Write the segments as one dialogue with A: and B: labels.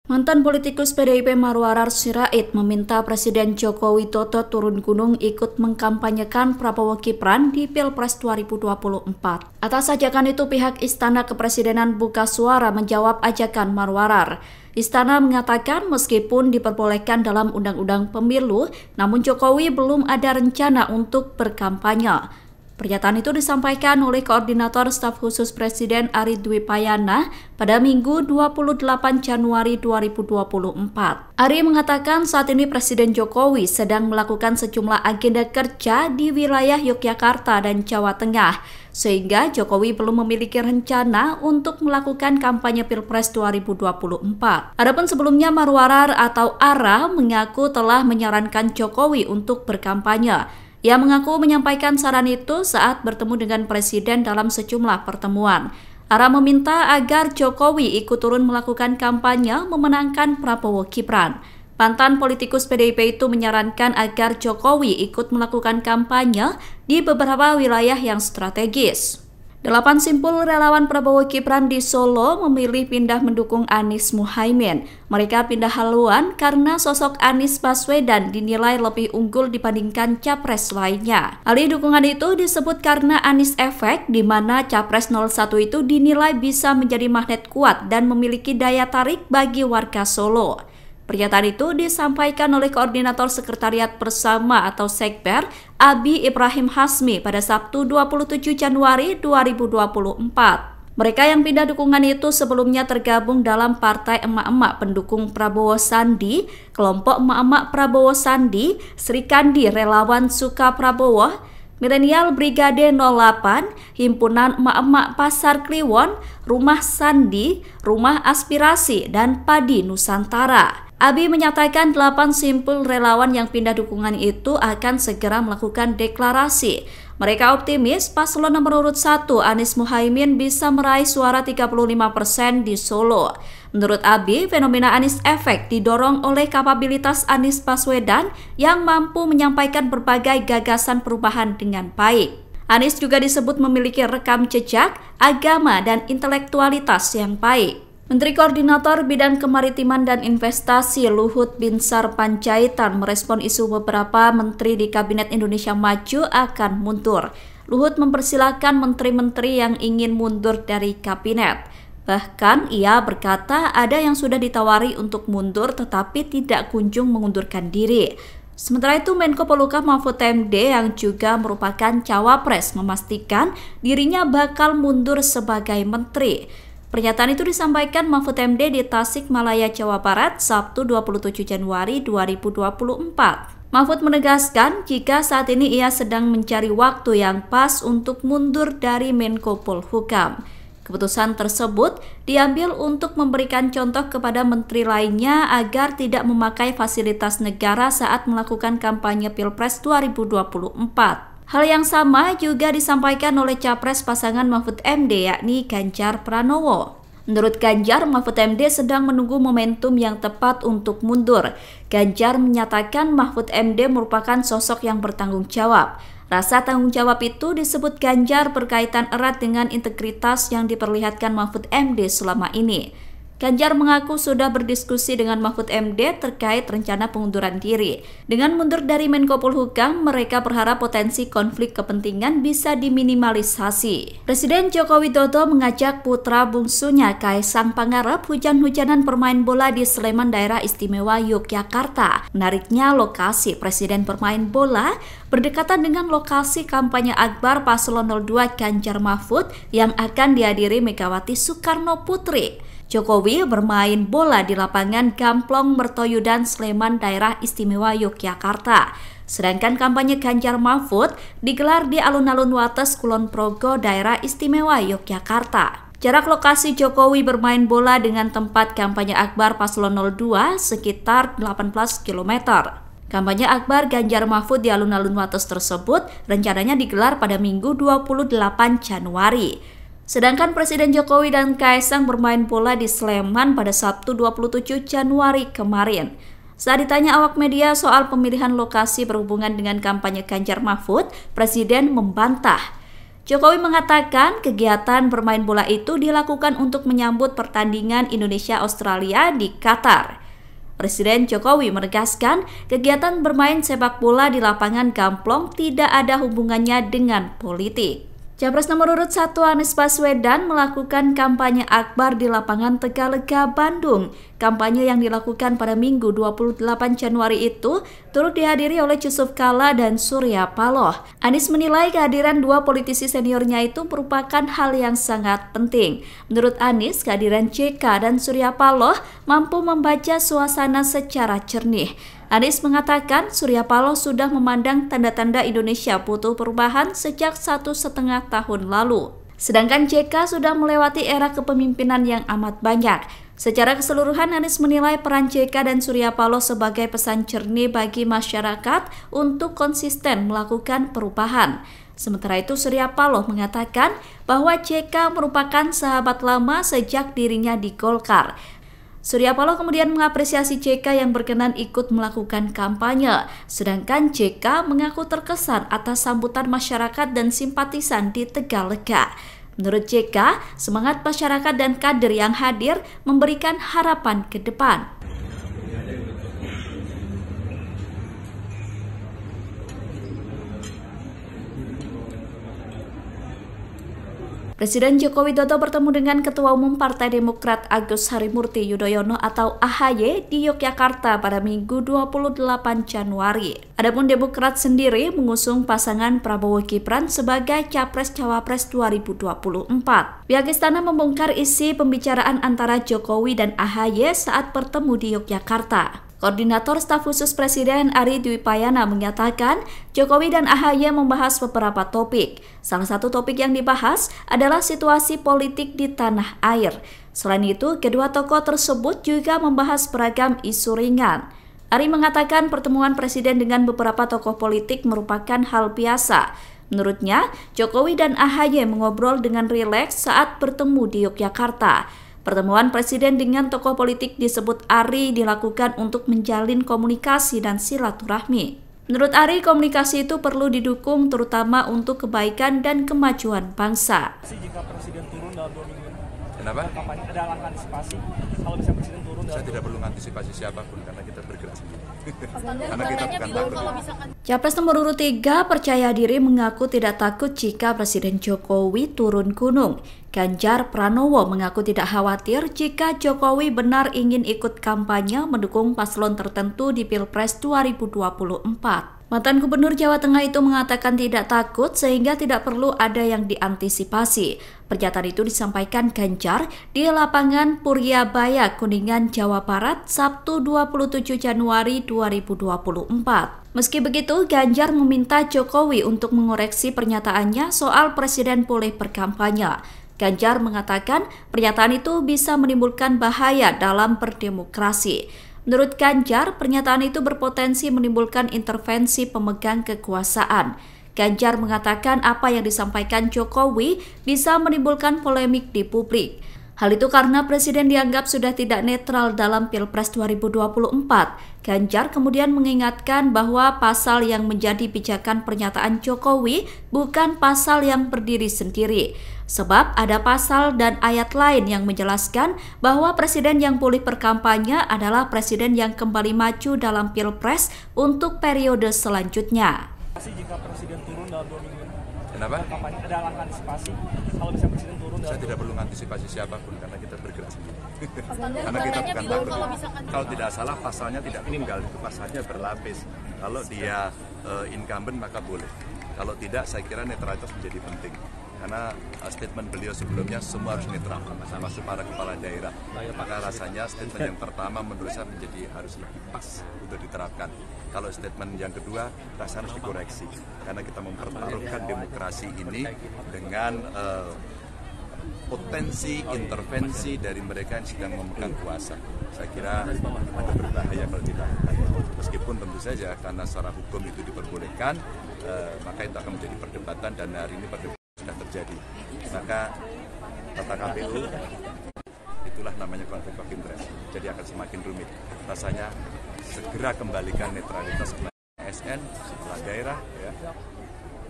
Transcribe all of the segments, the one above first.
A: Mantan politikus PDIP Marwarar Sirait meminta Presiden Joko Widodo turun gunung ikut mengkampanyekan Prabowo Gibran di Pilpres 2024. Atas ajakan itu, pihak Istana Kepresidenan Buka Suara menjawab ajakan Marwarar. Istana mengatakan meskipun diperbolehkan dalam Undang-Undang Pemilu, namun Jokowi belum ada rencana untuk berkampanye. Pernyataan itu disampaikan oleh Koordinator Staf Khusus Presiden Ari Dwi Payana pada Minggu 28 Januari 2024. Ari mengatakan saat ini Presiden Jokowi sedang melakukan sejumlah agenda kerja di wilayah Yogyakarta dan Jawa Tengah, sehingga Jokowi belum memiliki rencana untuk melakukan kampanye Pilpres 2024. Adapun sebelumnya Marwarar atau ARA mengaku telah menyarankan Jokowi untuk berkampanye. Ia mengaku menyampaikan saran itu saat bertemu dengan Presiden dalam sejumlah pertemuan. ARA meminta agar Jokowi ikut turun melakukan kampanye memenangkan Prabowo Gibran. Mantan politikus PDIP itu menyarankan agar Jokowi ikut melakukan kampanye di beberapa wilayah yang strategis. 8 simpul relawan Prabowo Gibran di Solo memilih pindah mendukung Anies Muhaimin. Mereka pindah haluan karena sosok Anies Baswedan dinilai lebih unggul dibandingkan capres lainnya. Alih dukungan itu disebut karena Anies efek, di mana capres 01 itu dinilai bisa menjadi magnet kuat dan memiliki daya tarik bagi warga Solo. Pernyataan itu disampaikan oleh Koordinator Sekretariat Bersama atau Sekber, Abi Ibrahim Hasmi pada Sabtu 27 Januari 2024. Mereka yang pindah dukungan itu sebelumnya tergabung dalam Partai Emak-Emak Pendukung Prabowo Sandi, Kelompok Emak-Emak Prabowo Sandi, Sri Kandi Relawan Suka Prabowo, Milenial Brigade 08, Himpunan Emak-Emak Pasar Kliwon, Rumah Sandi, Rumah Aspirasi, dan Padi Nusantara. Abi menyatakan 8 simpul relawan yang pindah dukungan itu akan segera melakukan deklarasi. Mereka optimis paslon nomor urut 1 Anies Muhaimin bisa meraih suara 35% di Solo. Menurut Abi, fenomena Anies efek didorong oleh kapabilitas Anies Baswedan yang mampu menyampaikan berbagai gagasan perubahan dengan baik. Anies juga disebut memiliki rekam jejak, agama, dan intelektualitas yang baik. Menteri Koordinator Bidang Kemaritiman dan Investasi Luhut Binsar Panjaitan merespon isu beberapa menteri di Kabinet Indonesia Maju akan mundur. Luhut mempersilahkan menteri-menteri yang ingin mundur dari kabinet. Bahkan ia berkata ada yang sudah ditawari untuk mundur tetapi tidak kunjung mengundurkan diri. Sementara itu Menko Polhukam Mahfud MD yang juga merupakan cawapres memastikan dirinya bakal mundur sebagai menteri. Pernyataan itu disampaikan Mahfud MD di Tasikmalaya, Jawa Barat, Sabtu 27 Januari 2024. Mahfud menegaskan jika saat ini ia sedang mencari waktu yang pas untuk mundur dari Menko Polhukam. Keputusan tersebut diambil untuk memberikan contoh kepada menteri lainnya agar tidak memakai fasilitas negara saat melakukan kampanye Pilpres 2024. Hal yang sama juga disampaikan oleh capres pasangan Mahfud MD yakni Ganjar Pranowo. Menurut Ganjar, Mahfud MD sedang menunggu momentum yang tepat untuk mundur. Ganjar menyatakan Mahfud MD merupakan sosok yang bertanggung jawab. Rasa tanggung jawab itu disebut Ganjar berkaitan erat dengan integritas yang diperlihatkan Mahfud MD selama ini. Ganjar mengaku sudah berdiskusi dengan Mahfud MD terkait rencana pengunduran diri. Dengan mundur dari Menko Polhukam, mereka berharap potensi konflik kepentingan bisa diminimalisasi. Presiden Joko Widodo mengajak putra bungsunya Kaisang Pangarep hujan-hujanan bermain bola di Sleman Daerah Istimewa Yogyakarta. Menariknya, lokasi Presiden bermain bola berdekatan dengan lokasi kampanye akbar Paslon 02 Ganjar Mahfud yang akan dihadiri Megawati Soekarno Putri. Jokowi bermain bola di lapangan Gamplong Mertoyudan Sleman Daerah Istimewa Yogyakarta. Sedangkan kampanye Ganjar Mahfud digelar di alun-alun Wates Kulon Progo Daerah Istimewa Yogyakarta. Jarak lokasi Jokowi bermain bola dengan tempat kampanye akbar Paslon 02 sekitar 18 km. Kampanye akbar Ganjar Mahfud di alun-alun Wates tersebut rencananya digelar pada Minggu 28 Januari. Sedangkan Presiden Jokowi dan Kaisang bermain bola di Sleman pada Sabtu 27 Januari kemarin. Saat ditanya awak media soal pemilihan lokasi berhubungan dengan kampanye Ganjar Mahfud, Presiden membantah. Jokowi mengatakan kegiatan bermain bola itu dilakukan untuk menyambut pertandingan Indonesia-Australia di Qatar. Presiden Jokowi menegaskan kegiatan bermain sepak bola di lapangan Gamplong tidak ada hubungannya dengan politik. Capres nomor urut 1 Anies Baswedan melakukan kampanye akbar di lapangan Tegalega, Bandung. Kampanye yang dilakukan pada Minggu 28 Januari itu turut dihadiri oleh Yusuf Kalla dan Surya Paloh. Anies menilai kehadiran dua politisi seniornya itu merupakan hal yang sangat penting. Menurut Anies, kehadiran JK dan Surya Paloh mampu membaca suasana secara jernih. Anies mengatakan Surya Paloh sudah memandang tanda-tanda Indonesia butuh perubahan sejak 1,5 tahun lalu. Sedangkan JK sudah melewati era kepemimpinan yang amat banyak. Secara keseluruhan, Anies menilai peran JK dan Surya Paloh sebagai pesan jernih bagi masyarakat untuk konsisten melakukan perubahan. Sementara itu, Surya Paloh mengatakan bahwa JK merupakan sahabat lama sejak dirinya di Golkar. Surya Paloh kemudian mengapresiasi JK yang berkenan ikut melakukan kampanye, sedangkan JK mengaku terkesan atas sambutan masyarakat dan simpatisan di Tegalega. Menurut JK, semangat masyarakat dan kader yang hadir memberikan harapan ke depan. Presiden Joko Widodo bertemu dengan Ketua Umum Partai Demokrat Agus Harimurti Yudhoyono atau AHY di Yogyakarta pada Minggu 28 Januari. Adapun Demokrat sendiri mengusung pasangan Prabowo Gibran sebagai Capres-Cawapres 2024. Pihak istana membongkar isi pembicaraan antara Jokowi dan AHY saat bertemu di Yogyakarta. Koordinator Staf Khusus Presiden Ari Dwi Payana menyatakan Jokowi dan AHY membahas beberapa topik. Salah satu topik yang dibahas adalah situasi politik di tanah air. Selain itu, kedua tokoh tersebut juga membahas beragam isu ringan. Ari mengatakan pertemuan Presiden dengan beberapa tokoh politik merupakan hal biasa. Menurutnya, Jokowi dan AHY mengobrol dengan rileks saat bertemu di Yogyakarta. Pertemuan Presiden dengan tokoh politik disebut Ari dilakukan untuk menjalin komunikasi dan silaturahmi. Menurut Ari, komunikasi itu perlu didukung terutama untuk kebaikan dan kemajuan bangsa.
B: Jika Presiden turun dalam 2 minggu,
C: kenapa?
B: Ada langkah antisipasi kalau misalnya Presiden turun dalam...
C: Saya tidak perlu antisipasi siapapun karena kita bergerak sendiri. Karena kita bukan takut.
A: Capres nomor urut 3 percaya diri mengaku tidak takut jika Presiden Jokowi turun gunung. Ganjar Pranowo mengaku tidak khawatir jika Jokowi benar ingin ikut kampanye mendukung paslon tertentu di Pilpres 2024. Mantan Gubernur Jawa Tengah itu mengatakan tidak takut sehingga tidak perlu ada yang diantisipasi. Pernyataan itu disampaikan Ganjar di lapangan Puryabaya, Kuningan, Jawa Barat, Sabtu 27 Januari 2024. Meski begitu, Ganjar meminta Jokowi untuk mengoreksi pernyataannya soal Presiden boleh berkampanye. Ganjar mengatakan pernyataan itu bisa menimbulkan bahaya dalam berdemokrasi. Menurut Ganjar, pernyataan itu berpotensi menimbulkan intervensi pemegang kekuasaan. Ganjar mengatakan apa yang disampaikan Jokowi bisa menimbulkan polemik di publik. Hal itu karena Presiden dianggap sudah tidak netral dalam Pilpres 2024. Ganjar kemudian mengingatkan bahwa pasal yang menjadi pijakan pernyataan Jokowi bukan pasal yang berdiri sendiri. Sebab ada pasal dan ayat lain yang menjelaskan bahwa Presiden yang boleh berkampanye adalah Presiden yang kembali maju dalam Pilpres untuk periode selanjutnya.
B: Jika Presiden turun dalam 2 minggu,
C: kenapa?
B: Ada langkah antisipasi kalau misalnya Presiden turun dalam...
C: Saya tidak perlu antisipasi siapapun karena kita bergerak sendiri. Karena kita bukan takut. Kalau tidak salah pasalnya tidak meninggal, itu pasalnya berlapis. Kalau dia incumbent maka boleh. Kalau tidak, saya kira netralitas menjadi penting. Karena statement beliau sebelumnya semua harus netral, termasuk para kepala daerah. Maka rasanya statement yang pertama menurut saya harus lebih pas untuk diterapkan. Kalau statement yang kedua rasanya harus dikoreksi. Karena kita mempertaruhkan demokrasi ini dengan potensi intervensi dari mereka yang sedang memegang kuasa. Saya kira ada berbahaya kalau dilakukan. Meskipun tentu saja karena secara hukum itu diperbolehkan, maka itu akan menjadi perdebatan dan hari ini perdebatan sudah terjadi. Maka kata KPU, itulah namanya konflik of interest. Jadi akan semakin rumit. Rasanya segera kembalikan netralitas ASN, kepala daerah, ya.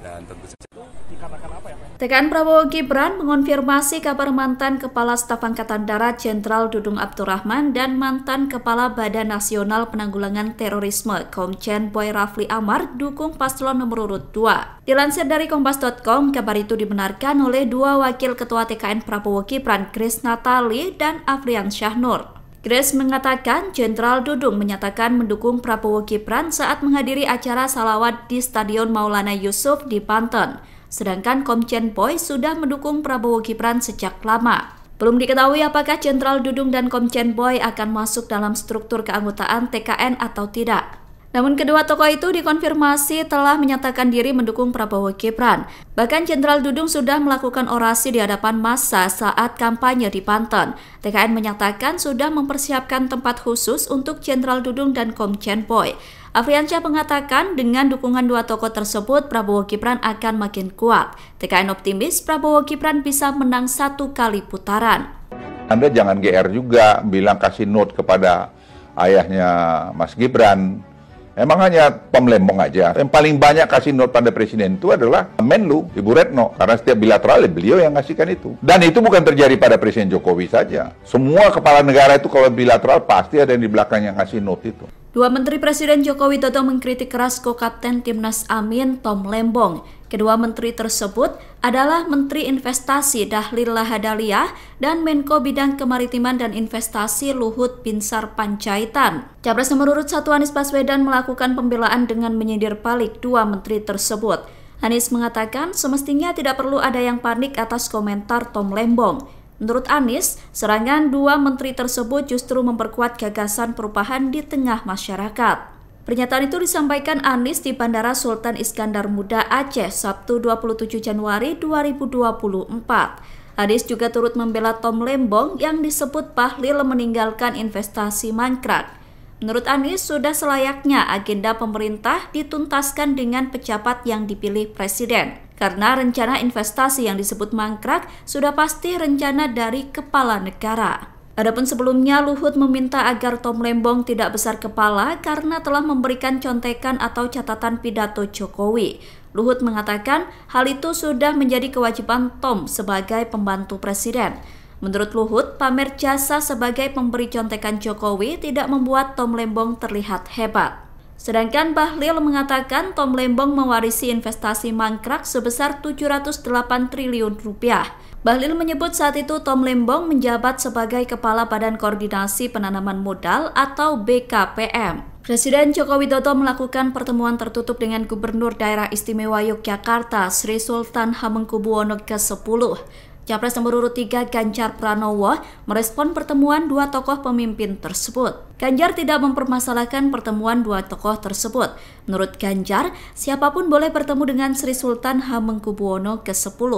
C: Dan tentu saja
B: dikarenakan apa ya, Pak?
A: TKN Prabowo Gibran mengonfirmasi kabar mantan Kepala Staf Angkatan Darat Jenderal Dudung Abdurrahman dan mantan Kepala Badan Nasional Penanggulangan Terorisme Komjen Boy Rafli Amar dukung paslon nomor urut 2. Dilansir dari Kompas.com, kabar itu dibenarkan oleh dua wakil Ketua TKN Prabowo Gibran, Grace Natali dan Afrian Syahnur. Grace mengatakan Jenderal Dudung menyatakan mendukung Prabowo Gibran saat menghadiri acara salawat di Stadion Maulana Yusuf di Banten. Sedangkan Komjen Boy sudah mendukung Prabowo Gibran sejak lama. Belum diketahui apakah Jenderal Dudung dan Komjen Boy akan masuk dalam struktur keanggotaan TKN atau tidak. Namun kedua tokoh itu dikonfirmasi telah menyatakan diri mendukung Prabowo Gibran. Bahkan Jenderal Dudung sudah melakukan orasi di hadapan massa saat kampanye di Banten. TKN menyatakan sudah mempersiapkan tempat khusus untuk Jenderal Dudung dan Komjen Boy. Afriansyah mengatakan dengan dukungan dua tokoh tersebut, Prabowo Gibran akan makin kuat. TKN optimis Prabowo Gibran bisa menang 1 kali putaran.
D: Anda jangan GR juga bilang kasih note kepada ayahnya Mas Gibran. Emang hanya pemlembong aja. Yang paling banyak kasih note pada presiden itu adalah Menlu, Ibu Retno. Karena setiap bilateral beliau yang ngasihkan itu. Dan itu bukan terjadi pada Presiden Jokowi saja. Semua kepala negara itu kalau bilateral pasti ada yang di belakang yang ngasih note itu.
A: Dua Menteri Presiden Joko Widodo mengkritik keras Ko-Kapten Timnas Amin Tom Lembong. Kedua menteri tersebut adalah Menteri Investasi Dahlil Lahadalia dan Menko Bidang Kemaritiman dan Investasi Luhut Binsar Panjaitan. Capres nomor urut 1 Anies Baswedan melakukan pembelaan dengan menyindir balik dua menteri tersebut. Anies mengatakan semestinya tidak perlu ada yang panik atas komentar Tom Lembong. Menurut Anies, serangan dua menteri tersebut justru memperkuat gagasan perubahan di tengah masyarakat. Pernyataan itu disampaikan Anies di Bandara Sultan Iskandar Muda Aceh, Sabtu 27 Januari 2024. Anies juga turut membela Tom Lembong yang disebut Bahlil meninggalkan investasi mangkrak. Menurut Anies, sudah selayaknya agenda pemerintah dituntaskan dengan pejabat yang dipilih Presiden. Karena rencana investasi yang disebut mangkrak sudah pasti rencana dari kepala negara. Adapun sebelumnya, Luhut meminta agar Tom Lembong tidak besar kepala karena telah memberikan contekan atau catatan pidato Jokowi. Luhut mengatakan hal itu sudah menjadi kewajiban Tom sebagai pembantu presiden. Menurut Luhut, pamer jasa sebagai pemberi contekan Jokowi tidak membuat Tom Lembong terlihat hebat. Sedangkan Bahlil mengatakan Tom Lembong mewarisi investasi mangkrak sebesar 708 triliun rupiah. Bahlil menyebut saat itu Tom Lembong menjabat sebagai Kepala Badan Koordinasi Penanaman Modal atau BKPM. Presiden Joko Widodo melakukan pertemuan tertutup dengan Gubernur Daerah Istimewa Yogyakarta Sri Sultan Hamengkubuwono ke-10. Capres nomor urut 3 Ganjar Pranowo merespon pertemuan dua tokoh pemimpin tersebut. Ganjar tidak mempermasalahkan pertemuan dua tokoh tersebut. Menurut Ganjar, siapapun boleh bertemu dengan Sri Sultan Hamengkubuwono ke-10.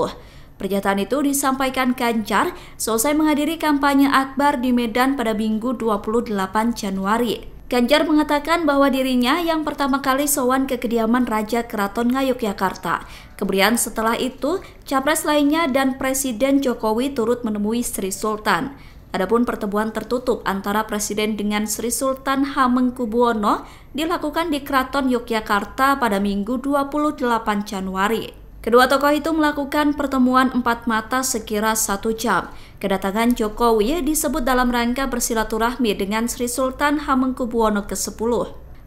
A: Pernyataan itu disampaikan Ganjar selesai menghadiri kampanye akbar di Medan pada Minggu 28 Januari. Ganjar mengatakan bahwa dirinya yang pertama kali sowan ke kediaman Raja Keraton Ngayogyakarta. Kemudian setelah itu, capres lainnya dan Presiden Jokowi turut menemui Sri Sultan. Adapun pertemuan tertutup antara Presiden dengan Sri Sultan Hamengkubuwono dilakukan di Keraton Yogyakarta pada Minggu 28 Januari. Kedua tokoh itu melakukan pertemuan 4 mata sekira 1 jam. Kedatangan Jokowi disebut dalam rangka bersilaturahmi dengan Sri Sultan Hamengkubuwono ke-10.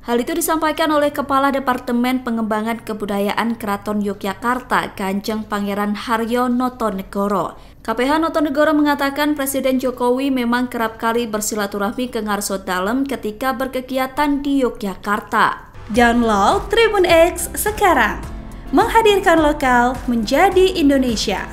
A: Hal itu disampaikan oleh Kepala Departemen Pengembangan Kebudayaan Keraton Yogyakarta, Kanjeng Pangeran Haryo Notonegoro. KPH Notonegoro mengatakan Presiden Jokowi memang kerap kali bersilaturahmi ke Ngarso Dalem ketika berkegiatan di Yogyakarta.
E: Download Tribun X sekarang. Menghadirkan lokal menjadi Indonesia.